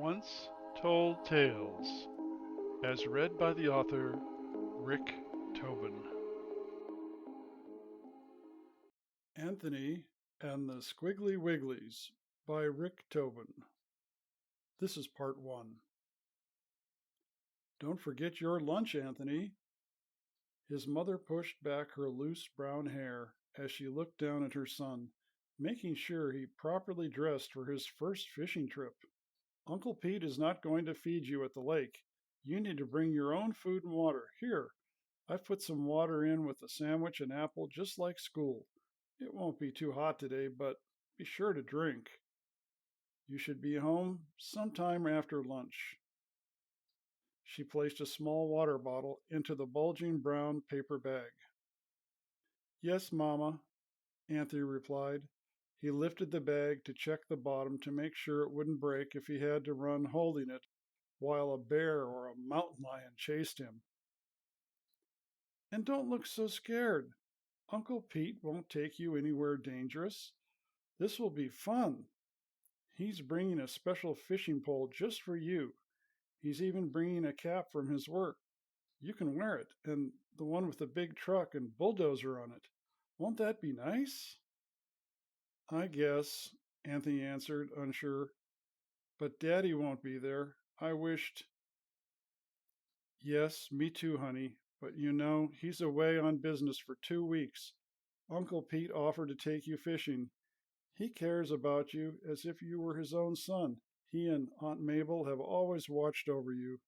Once Told Tales, as read by the author Rick Tobin. Anthony and the Squiggly Wigglies by Rick Tobin. This is part one. Don't forget your lunch, Anthony. His mother pushed back her loose brown hair as she looked down at her son, making sure he properly dressed for his first fishing trip. Uncle Pete is not going to feed you at the lake. You need to bring your own food and water. Here, I've put some water in with a sandwich and apple just like school. It won't be too hot today, but be sure to drink. You should be home sometime after lunch. She placed a small water bottle into the bulging brown paper bag. Yes, Mama, Anthony replied. He lifted the bag to check the bottom to make sure it wouldn't break if he had to run holding it while a bear or a mountain lion chased him. And don't look so scared. Uncle Pete won't take you anywhere dangerous. This will be fun. He's bringing a special fishing pole just for you. He's even bringing a cap from his work. You can wear it, and the one with the big truck and bulldozer on it. Won't that be nice? I guess, Anthony answered, unsure. But Daddy won't be there. I wished. Yes, me too, honey. But you know, he's away on business for 2 weeks. Uncle Pete offered to take you fishing. He cares about you as if you were his own son. He and Aunt Mabel have always watched over you.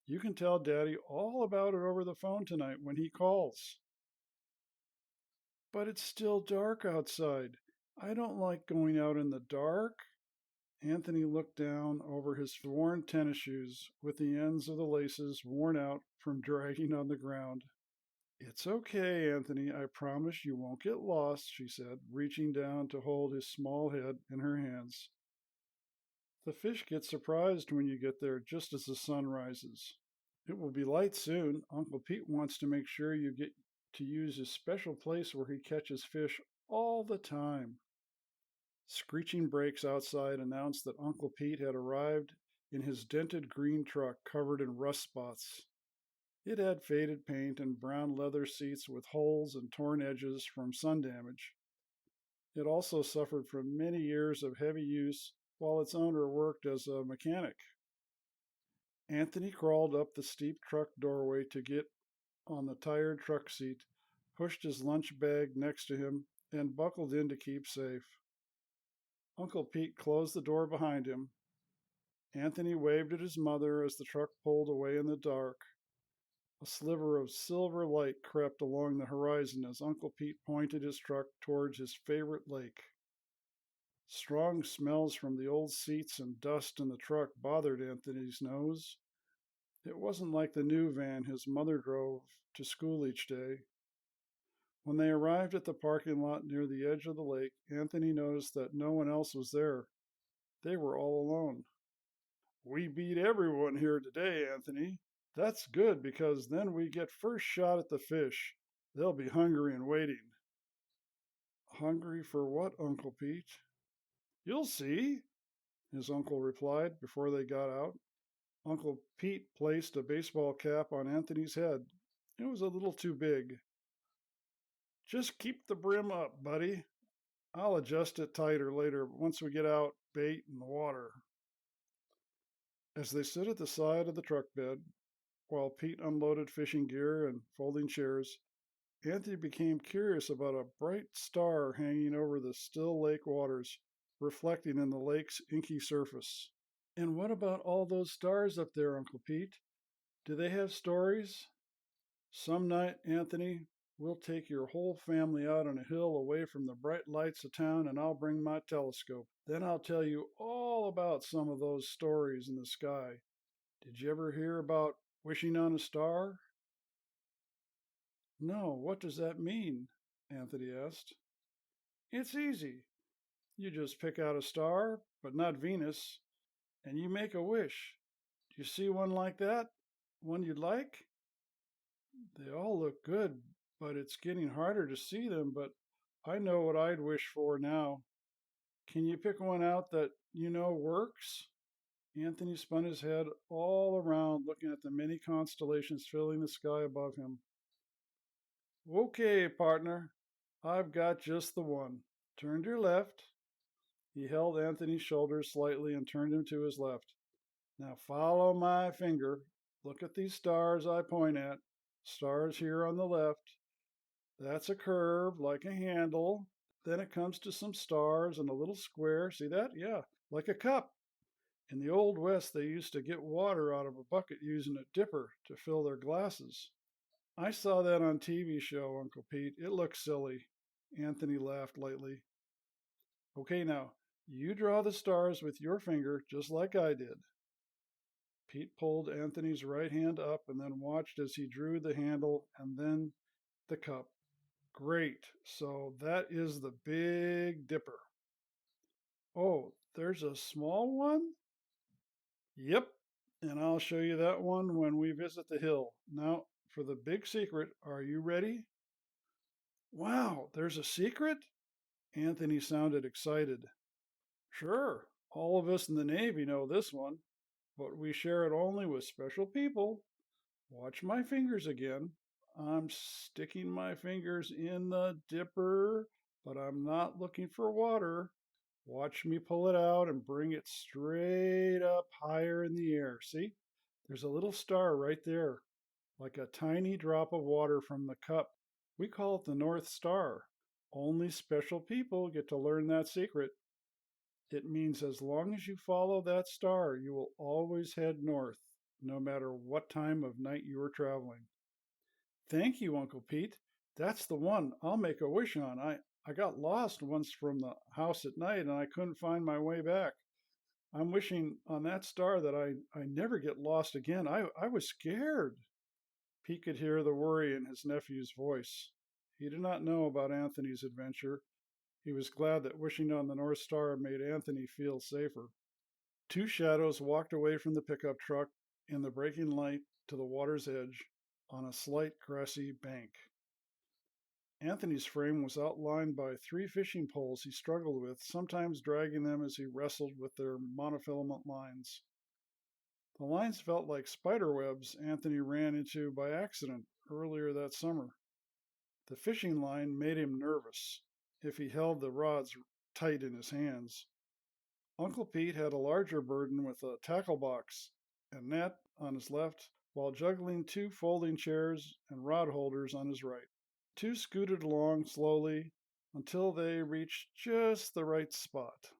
You can tell Daddy all about it over the phone tonight when he calls. But it's still dark outside. I don't like going out in the dark. Anthony looked down over his worn tennis shoes with the ends of the laces worn out from dragging on the ground. It's okay, Anthony. I promise you won't get lost, she said, reaching down to hold his small head in her hands. The fish get surprised when you get there just as the sun rises. It will be light soon. Uncle Pete wants to make sure you get to use his special place where he catches fish all the time. Screeching brakes outside announced that Uncle Pete had arrived in his dented green truck covered in rust spots. It had faded paint and brown leather seats with holes and torn edges from sun damage. It also suffered from many years of heavy use while its owner worked as a mechanic. Anthony crawled up the steep truck doorway to get on the tired truck seat, pushed his lunch bag next to him, and buckled in to keep safe. Uncle Pete closed the door behind him. Anthony waved at his mother as the truck pulled away in the dark. A sliver of silver light crept along the horizon as Uncle Pete pointed his truck towards his favorite lake. Strong smells from the old seats and dust in the truck bothered Anthony's nose. It wasn't like the new van his mother drove to school each day. When they arrived at the parking lot near the edge of the lake, Anthony noticed that no one else was there. They were all alone. We beat everyone here today, Anthony. That's good because then we get first shot at the fish. They'll be hungry and waiting. Hungry for what, Uncle Pete? You'll see, his uncle replied before they got out. Uncle Pete placed a baseball cap on Anthony's head. It was a little too big. Just keep the brim up, buddy. I'll adjust it tighter later once we get out bait in the water. As they stood at the side of the truck bed, while Pete unloaded fishing gear and folding chairs, Anthony became curious about a bright star hanging over the still lake waters, reflecting in the lake's inky surface. And what about all those stars up there, Uncle Pete? Do they have stories? Some night, Anthony, we'll take your whole family out on a hill away from the bright lights of town, and I'll bring my telescope. Then I'll tell you all about some of those stories in the sky. Did you ever hear about wishing on a star? No, what does that mean? Anthony asked. It's easy. You just pick out a star, but not Venus, and you make a wish. Do you see one like that? One you'd like? They all look good, but it's getting harder to see them, but I know what I'd wish for now. Can you pick one out that you know works? Anthony spun his head all around, looking at the many constellations filling the sky above him. Okay, partner, I've got just the one. Turn to your left. He held Anthony's shoulders slightly and turned him to his left. Now follow my finger. Look at these stars I point at. Stars here on the left. That's a curve like a handle. Then it comes to some stars and a little square. See that? Yeah, like a cup. In the Old West, they used to get water out of a bucket using a dipper to fill their glasses. I saw that on TV show, Uncle Pete. It looks silly. Anthony laughed lightly. Okay, now, you draw the stars with your finger just like I did. Pete pulled Anthony's right hand up and then watched as he drew the handle and then the cup. Great. So that is the Big Dipper. Oh, there's a small one? Yep. And I'll show you that one when we visit the hill. Now, for the big secret, are you ready? Wow, there's a secret? Anthony sounded excited. Sure, all of us in the Navy know this one, but we share it only with special people. Watch my fingers again. I'm sticking my fingers in the dipper, but I'm not looking for water. Watch me pull it out and bring it straight up higher in the air. See? There's a little star right there, like a tiny drop of water from the cup. We call it the North Star. Only special people get to learn that secret. It means as long as you follow that star, you will always head north, no matter what time of night you are traveling. Thank you, Uncle Pete. That's the one I'll make a wish on. I got lost once from the house at night and I couldn't find my way back. I'm wishing on that star that I never get lost again. I was scared. Pete could hear the worry in his nephew's voice. He did not know about Anthony's adventure. He was glad that wishing on the North Star made Anthony feel safer. Two shadows walked away from the pickup truck in the breaking light to the water's edge on a slight grassy bank. Anthony's frame was outlined by three fishing poles he struggled with, sometimes dragging them as he wrestled with their monofilament lines. The lines felt like spider webs Anthony ran into by accident earlier that summer. The fishing line made him nervous if he held the rods tight in his hands. Uncle Pete had a larger burden with a tackle box and net on his left, while juggling two folding chairs and rod holders on his right. Two scooted along slowly until they reached just the right spot.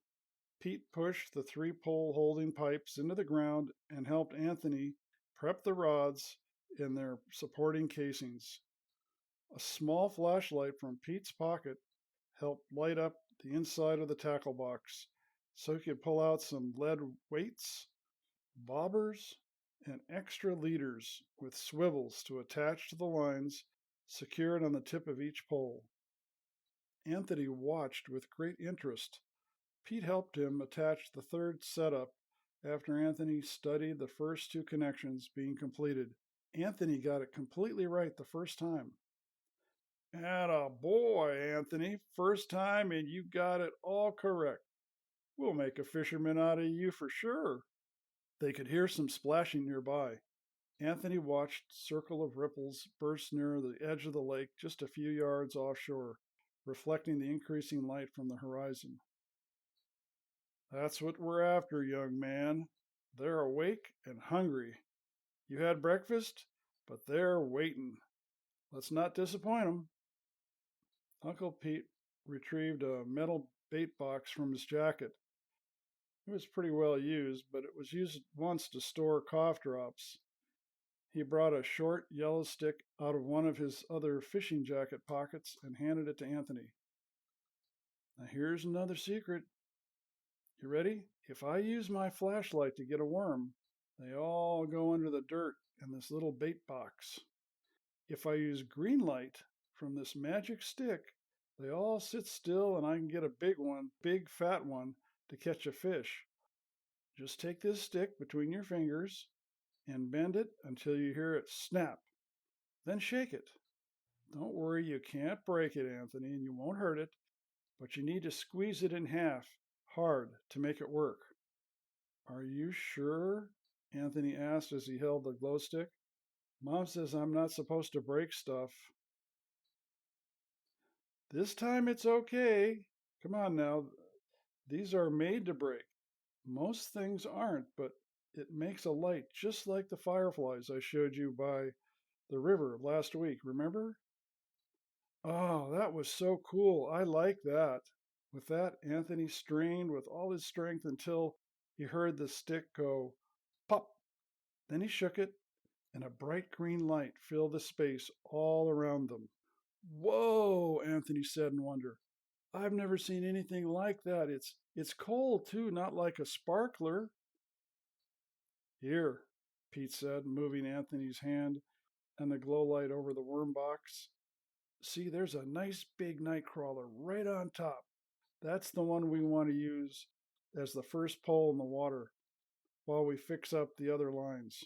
Pete pushed the three-pole holding pipes into the ground and helped Anthony prep the rods in their supporting casings. A small flashlight from Pete's pocket helped light up the inside of the tackle box so he could pull out some lead weights, bobbers, and extra leaders with swivels to attach to the lines secured on the tip of each pole. Anthony watched with great interest. Pete helped him attach the third setup after Anthony studied the first two connections being completed. Anthony got it completely right the first time. Atta boy, Anthony. First time and you got it all correct. We'll make a fisherman out of you for sure. They could hear some splashing nearby. Anthony watched a circle of ripples burst near the edge of the lake just a few yards offshore, reflecting the increasing light from the horizon. That's what we're after, young man. They're awake and hungry. You had breakfast, but they're waiting. Let's not disappoint them. Uncle Pete retrieved a metal bait box from his jacket. It was pretty well used, but it was used once to store cough drops. He brought a short yellow stick out of one of his other fishing jacket pockets and handed it to Anthony. Now here's another secret. You ready? If I use my flashlight to get a worm, they all go under the dirt in this little bait box. If I use green light from this magic stick, they all sit still and I can get a big one, big fat one, to catch a fish. Just take this stick between your fingers and bend it until you hear it snap. Then shake it. Don't worry, you can't break it, Anthony, and you won't hurt it, but you need to squeeze it in half hard to make it work. Are you sure? Anthony asked as he held the glow stick. Mom says I'm not supposed to break stuff. This time it's okay. Come on now. These are made to break. Most things aren't, but it makes a light just like the fireflies I showed you by the river last week, remember? Oh, that was so cool. I like that. With that, Anthony strained with all his strength until he heard the stick go pop. Then he shook it, and a bright green light filled the space all around them. Whoa, Anthony said in wonder. I've never seen anything like that. It's cold too, not like a sparkler. Here, Pete said, moving Anthony's hand and the glow light over the worm box. See, there's a nice big night crawler right on top. That's the one we want to use as the first pole in the water while we fix up the other lines.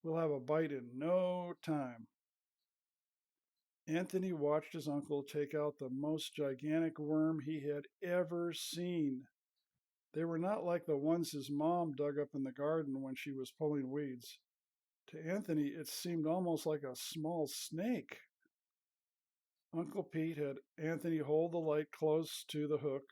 We'll have a bite in no time. Anthony watched his uncle take out the most gigantic worm he had ever seen. They were not like the ones his mom dug up in the garden when she was pulling weeds. To Anthony, it seemed almost like a small snake. Uncle Pete had Anthony hold the light close to the hook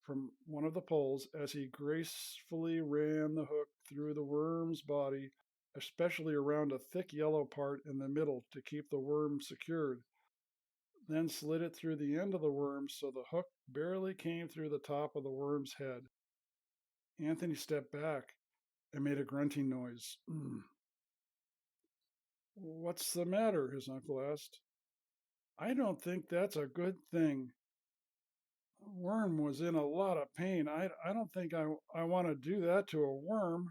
from one of the poles as he gracefully ran the hook through the worm's body, especially around a thick yellow part in the middle to keep the worm secured, then slid it through the end of the worm so the hook barely came through the top of the worm's head. Anthony stepped back and made a grunting noise. What's the matter? His uncle asked. I don't think that's a good thing. Worm was in a lot of pain. I don't think I want to do that to a worm.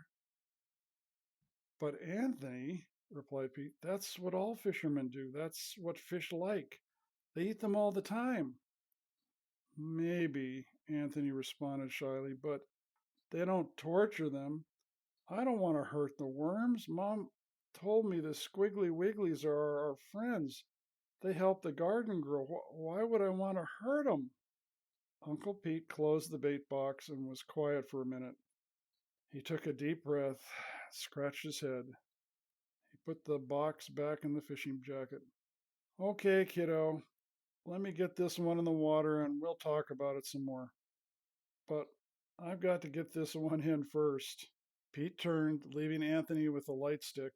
But Anthony, replied Pete, that's what all fishermen do. That's what fish like. They eat them all the time. Maybe, Anthony responded shyly, but they don't torture them. I don't want to hurt the worms. Mom told me the Squiggly Wigglies are our friends. They help the garden grow. Why would I want to hurt them? Uncle Pete closed the bait box and was quiet for a minute. He took a deep breath, scratched his head. He put the box back in the fishing jacket. Okay, kiddo, let me get this one in the water and we'll talk about it some more. But I've got to get this one in first. Pete turned, leaving Anthony with the light stick,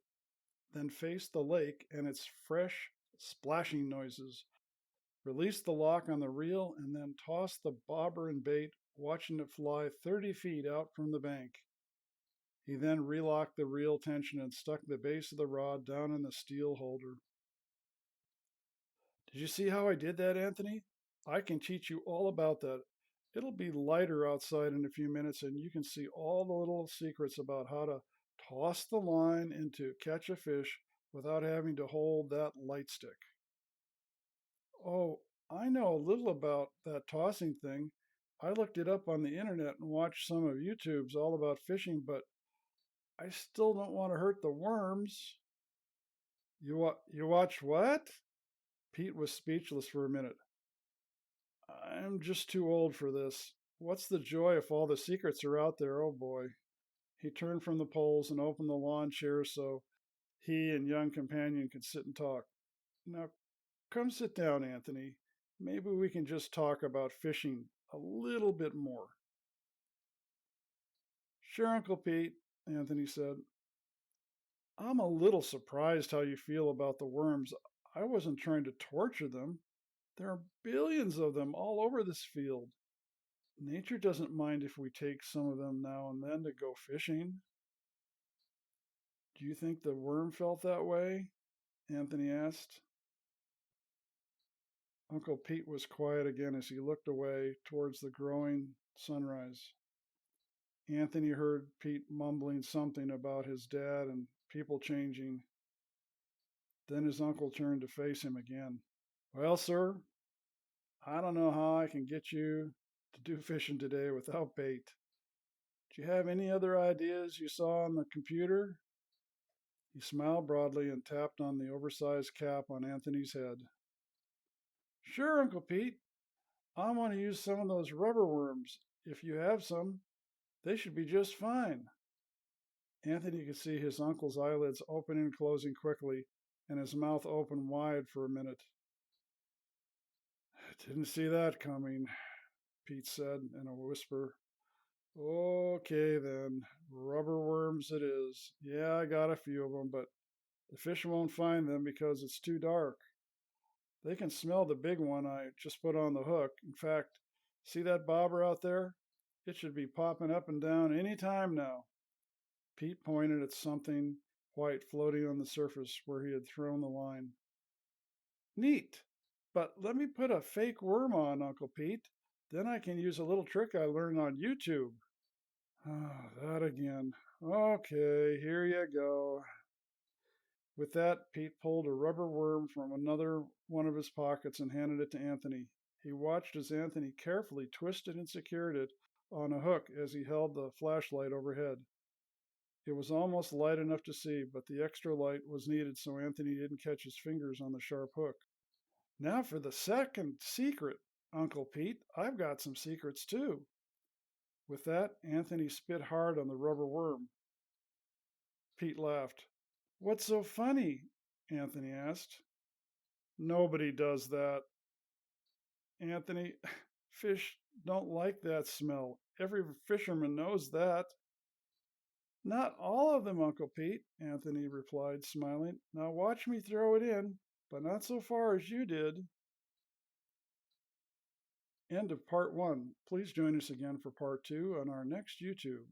then faced the lake and its fresh, splashing noises, released the lock on the reel, and then tossed the bobber and bait, watching it fly 30 feet out from the bank. He then relocked the reel tension and stuck the base of the rod down in the steel holder. Did you see how I did that, Anthony? I can teach you all about that. It'll be lighter outside in a few minutes, and you can see all the little secrets about how to toss the line and to catch a fish without having to hold that light stick. Oh, I know a little about that tossing thing. I looked it up on the internet and watched some of YouTube's all about fishing, but I still don't want to hurt the worms. You watch what? Pete was speechless for a minute. I'm just too old for this. What's the joy if all the secrets are out there? Oh boy. He turned from the poles and opened the lawn chair so he and young companion could sit and talk. Now, come sit down, Anthony. Maybe we can just talk about fishing a little bit more. Sure, Uncle Pete, Anthony said. I'm a little surprised how you feel about the worms. I wasn't trying to torture them. There are billions of them all over this field. Nature doesn't mind if we take some of them now and then to go fishing. Do you think the worm felt that way? Anthony asked. Uncle Pete was quiet again as he looked away towards the growing sunrise. Anthony heard Pete mumbling something about his dad and people changing. Then his uncle turned to face him again. Well, sir, I don't know how I can get you to do fishing today without bait. Do you have any other ideas you saw on the computer? He smiled broadly and tapped on the oversized cap on Anthony's head. Sure, Uncle Pete. I want to use some of those rubber worms, if you have some. They should be just fine. Anthony could see his uncle's eyelids opening and closing quickly, and his mouth open wide for a minute. Didn't see that coming, Pete said in a whisper. Okay then, rubber worms it is. Yeah, I got a few of them, but the fish won't find them because it's too dark. They can smell the big one I just put on the hook. In fact, see that bobber out there? It should be popping up and down any time now. Pete pointed at something white floating on the surface where he had thrown the line. Neat. But let me put a fake worm on, Uncle Pete. Then I can use a little trick I learned on YouTube. Ah, that again. Okay, here you go. With that, Pete pulled a rubber worm from another one of his pockets and handed it to Anthony. He watched as Anthony carefully twisted and secured it on a hook as he held the flashlight overhead. It was almost light enough to see, but the extra light was needed so Anthony didn't catch his fingers on the sharp hook. Now for the second secret, Uncle Pete. I've got some secrets too. With that, Anthony spit hard on the rubber worm. Pete laughed. What's so funny? Anthony asked. Nobody does that. Anthony, fish don't like that smell. Every fisherman knows that. Not all of them, Uncle Pete, Anthony replied, smiling. Now watch me throw it in, but not so far as you did. End of part 1. Please join us again for part 2 on our next YouTube.